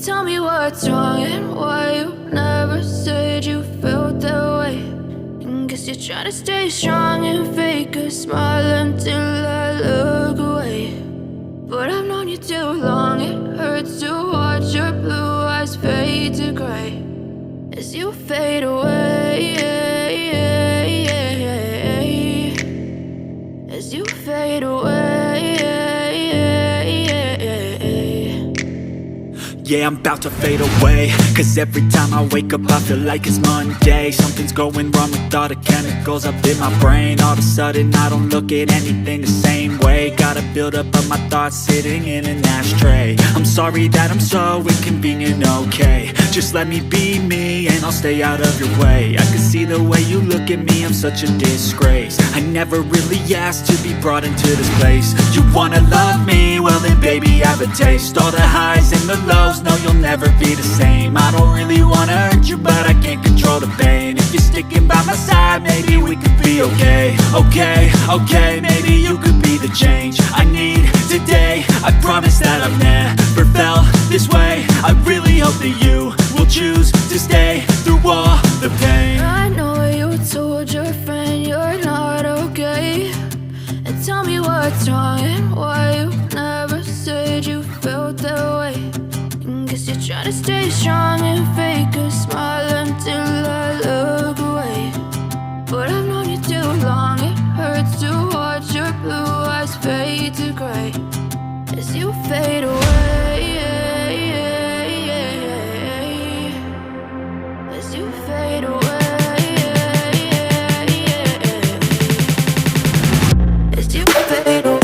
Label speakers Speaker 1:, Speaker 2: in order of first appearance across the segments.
Speaker 1: Tell me what's wrong and why you never said you felt that way. And guess you're trying to stay strong and fake a smile until I look away. But I've known you too long, it hurts to watch your blue eyes fade to gray as you fade away, as you fade away.
Speaker 2: Yeah, I'm about to fade away, cause every time I wake up I feel like it's Monday. Something's going wrong with all the chemicals up in my brain. All of a sudden I don't look at anything the same way. Gotta build up of my thoughts sitting in an ashtray. I'm sorry that I'm so inconvenient, okay. Just let me be me and I'll stay out of your way. I can see the way you look at me, I'm such a disgrace. I never really asked to be brought into this place. You wanna love me? Well then baby have a taste. All the highs and the lows, no you'll never be the same. I don't really wanna hurt you but I can't control the pain. If you're sticking by my side maybe we could be okay. Okay, maybe you could be the change I need today. I promise that I've never felt this way. I really hope that you will choose to stay through all the pain.
Speaker 1: I know you told your friend you're not okay. And tell me what's wrong and why you never said you felt that way. And guess you're trying to stay strong and fake a smile until I look away. But I've known you too long, it hurts to watch your blue eyes fade to gray as you fade away, as you fade away. As you fade away.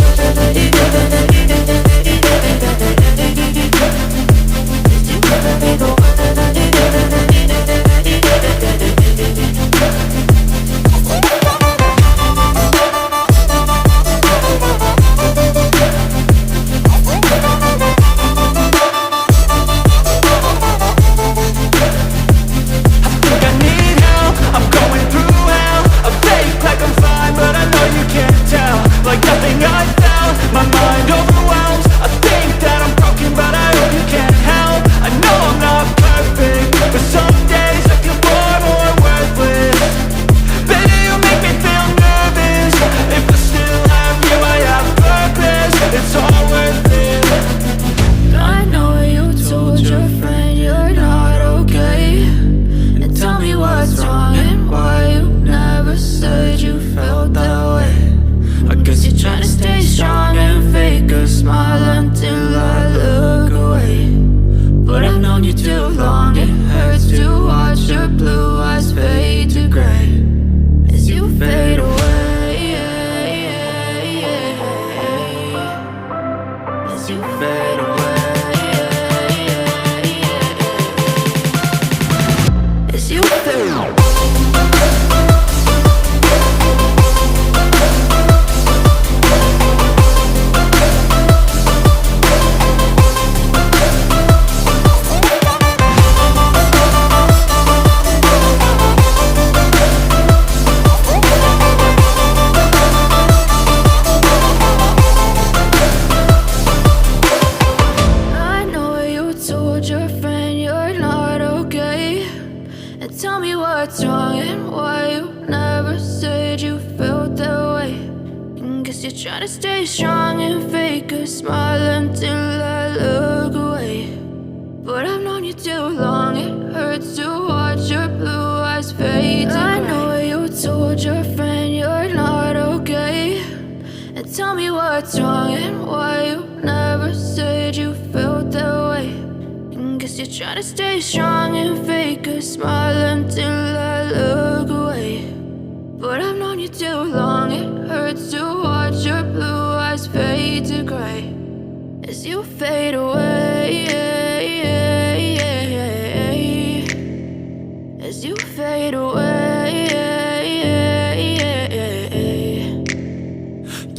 Speaker 1: Tell me what's wrong and why you never said you felt that way. And guess you're trying to stay strong and fake a smile until I look away. But I've known you too long, it hurts to watch your blue eyes fade to gray. I know you told your friend you're not okay. And tell me what's wrong and why you never said you felt that way. Guess you're trying to stay strong and fake a smile until I look away. But I've known you too long, it hurts to watch your blue eyes fade to gray as you fade away, as you fade away.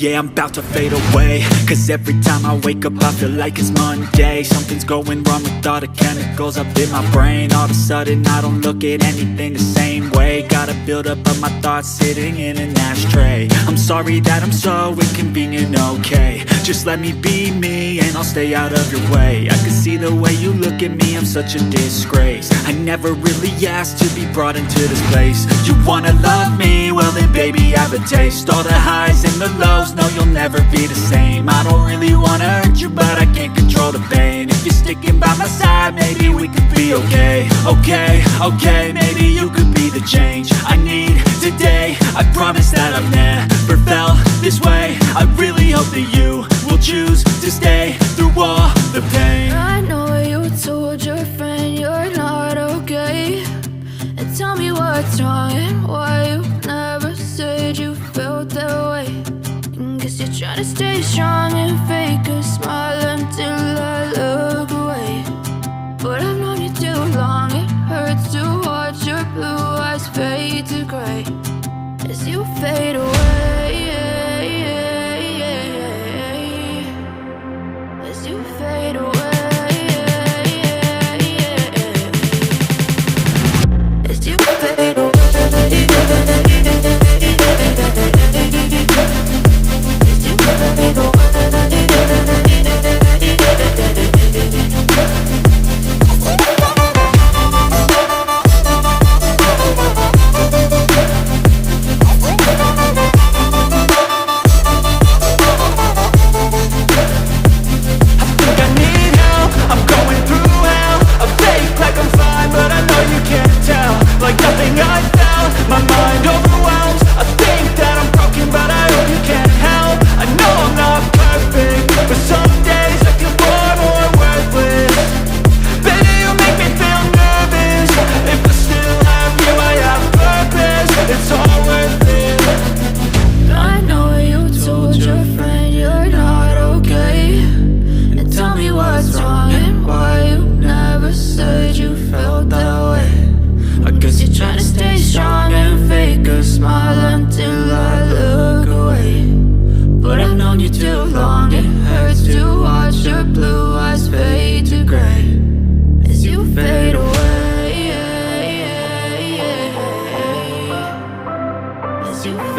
Speaker 2: Yeah, I'm about to fade away, cause every time I wake up I feel like it's Monday. Something's going wrong with all the chemicals up in my brain. All of a sudden I don't look at anything the same way. Gotta build up of my thoughts sitting in an ashtray. I'm sorry that I'm so inconvenient, okay. Just let me be me and I'll stay out of your way. I can see the way you look at me, I'm such a disgrace. I never really asked to be brought into this place. You wanna love me? Well then baby, have a taste. All the highs and the lows, no you'll never be the same. I don't really wanna hurt you, but I can't control the pain. If you're sticking by my side, maybe we could be okay. Okay, okay, maybe you could be the change I need today. I promise that I've never felt this way. I really hope that you will choose to stay through all the pain.
Speaker 1: I know you told your friend you're not okay, and tell me what's wrong and why you never said you felt that way. And guess you're trying to stay strong and fake a smile until I look away. But I've known you too long, it hurts to watch your blue eyes fade to gray as you fade away.